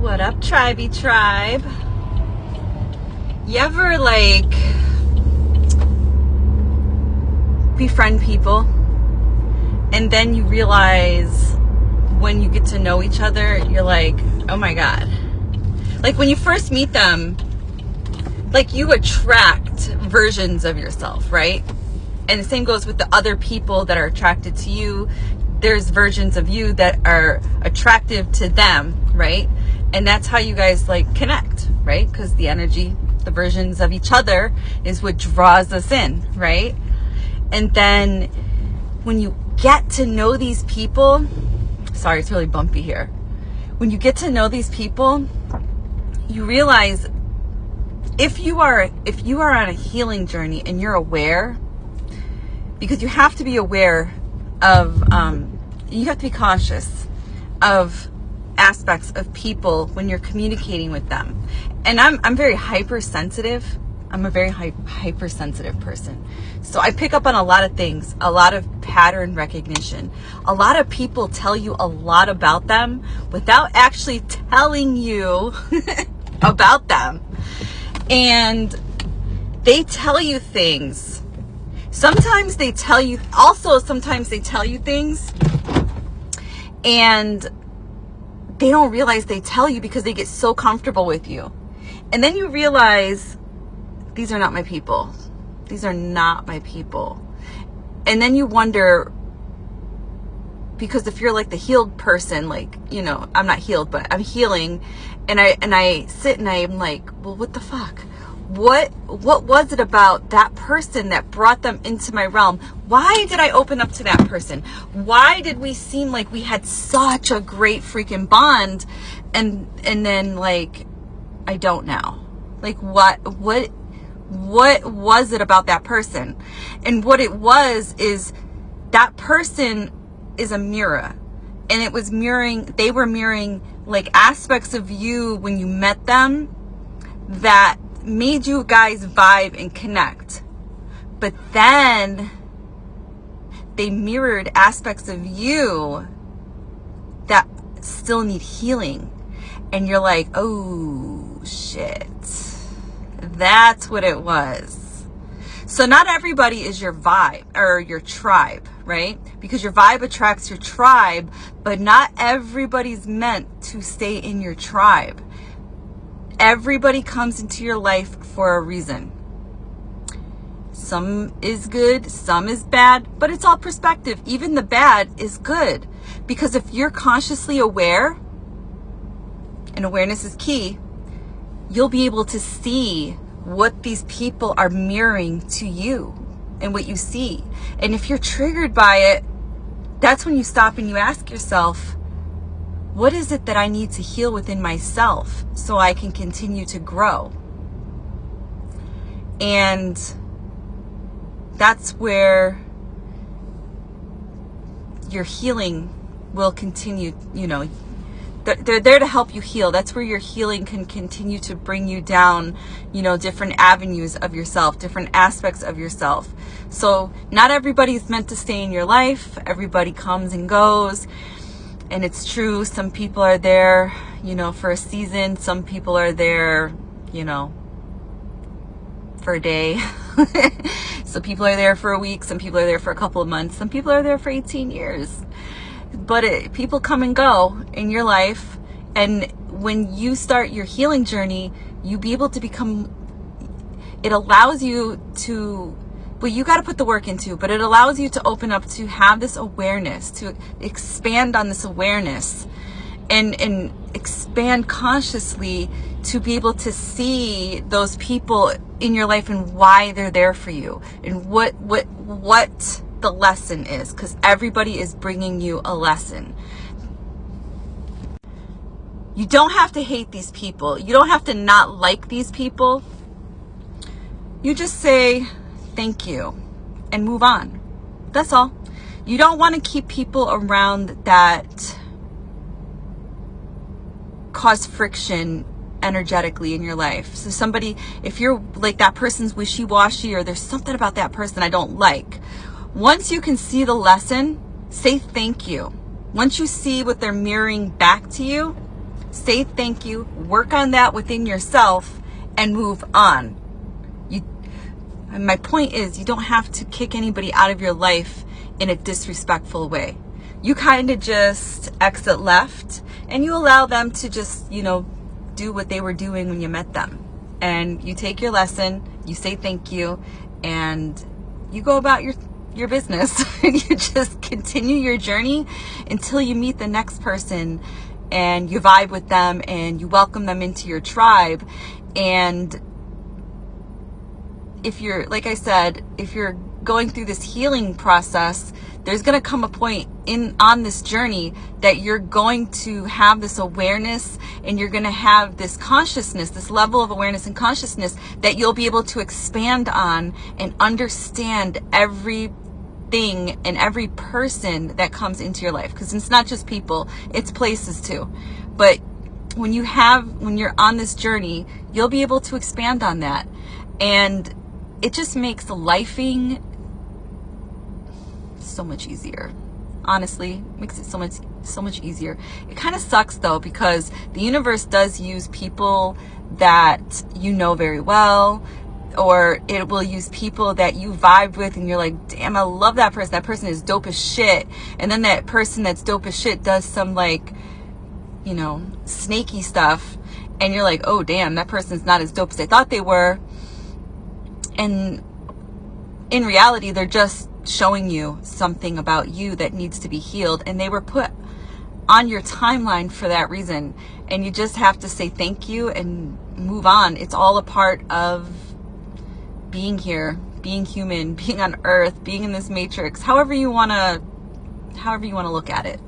What up, tribey tribe? You ever like befriend people and then you realize when you get to know each other, you're like, oh my God. Like when you first meet them, like you attract versions of yourself, right? And the same goes with the other people that are attracted to you. There's versions of you that are attractive to them, right? And that's how you guys like connect, right? Because the energy, the versions of each other is what draws us in, right? And then when you get to know these people, sorry, it's really bumpy here. When you get to know these people, you realize if you are on a healing journey and you're aware, because you have to be aware of, you have to be conscious of aspects of people when you're communicating with them. And I'm very hypersensitive. I'm a very hypersensitive person. So I pick up on a lot of things, a lot of pattern recognition. A lot of people tell you a lot about them without actually telling you about them. And they tell you things. Sometimes they tell you things and they don't realize they tell you because they get so comfortable with you. And then you realize, these are not my people. These are not my people. And then you wonder, because if you're like the healed person, like, you know, I'm not healed, but I'm healing. And I sit and I'm like, well, what the fuck? What was it about that person that brought them into my realm? Why did I open up to that person? Why did we seem like we had such a great freaking bond? And then like, I don't now. Like what was it about that person? And what it was is that person is a mirror. And it was they were mirroring like aspects of you when you met them that made you guys vibe and connect. But then they mirrored aspects of you that still need healing. And you're like, oh shit. That's what it was. So not everybody is your vibe or your tribe, right? Because your vibe attracts your tribe, but not everybody's meant to stay in your tribe. Everybody comes into your life for a reason. Some is good, some is bad, but it's all perspective. Even the bad is good. Because if you're consciously aware, and awareness is key, you'll be able to see what these people are mirroring to you and what you see. And if you're triggered by it, that's when you stop and you ask yourself, what is it that I need to heal within myself so I can continue to grow? And that's where your healing will continue, you know. They're there to help you heal. That's where your healing can continue to bring you down, you know, different avenues of yourself, different aspects of yourself. So not everybody's meant to stay in your life. Everybody comes and goes. And it's true, some people are there, you know, for a season. Some people are there, you know, for a day. Some people are there for a week. Some people are there for a couple of months. Some people are there for 18 years. But people come and go in your life. And when you start your healing journey, you be able to become, it allows you to, well, you got to put the work into, but it allows you to open up, to have this awareness, to expand on this awareness and expand consciously to be able to see those people in your life and why they're there for you and what the lesson is, because everybody is bringing you a lesson. You don't have to hate these people. You don't have to not like these people. You just say thank you and move on. That's all. You don't want to keep people around that cause friction energetically in your life. So somebody, if you're like that person's wishy-washy or there's something about that person I don't like, once you can see the lesson, say thank you. Once you see what they're mirroring back to you, say thank you, work on that within yourself, and move on. And my point is, you don't have to kick anybody out of your life in a disrespectful way. You kind of just exit left and you allow them to just, do what they were doing when you met them. And you take your lesson, you say thank you, and you go about your business. And you just continue your journey until you meet the next person and you vibe with them and you welcome them into your tribe. And if you're, like I said, if you're going through this healing process, there's going to come a point on this journey that you're going to have this awareness and you're going to have this consciousness, this level of awareness and consciousness that you'll be able to expand on and understand everything and every person that comes into your life. Because it's not just people, it's places too. But when you're on this journey, you'll be able to expand on that. And it just makes lifing so much easier. Honestly, makes it so much easier. It kind of sucks though, because the universe does use people that you know very well, or it will use people that you vibe with and you're like, damn, I love that person. That person is dope as shit. And then that person that's dope as shit does some snaky stuff. And you're like, oh damn, that person's not as dope as I thought they were. And in reality, they're just showing you something about you that needs to be healed. And they were put on your timeline for that reason. And you just have to say thank you and move on. It's all a part of being here, being human, being on earth, being in this matrix, however you want to look at it.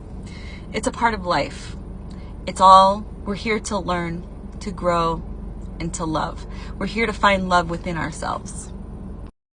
It's a part of life. We're here to learn, to grow, and to love. We're here to find love within ourselves.